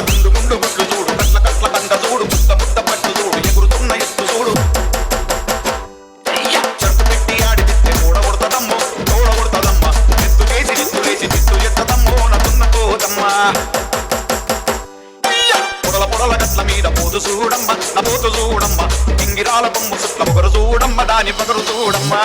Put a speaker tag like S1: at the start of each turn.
S1: గుండు గుండు గుడ్లు చూడు కట్ల కట్ల కండ చూడు ముద్ద ముద్ద పట్టు చూడు ఎగురుతున్న ఎత్తు చూడు చెట్టు పెట్టి ఆడి తిత్తే మూడ కొడతదమ్మో తోడ కొడతదమ్మ ఎత్తు వేసి ఎత్తు వేసి తిత్తు ఎత్తదమ్మో నన్నున్న కోదమ్మా పొడల పొడల గట్ల మీద పోతు చూడమ్మ నా పోతు చూడమ్మ ఇంగిరాల బొమ్ము చుట్ల పొగరు చూడమ్మ దాని పగరు చూడమ్మా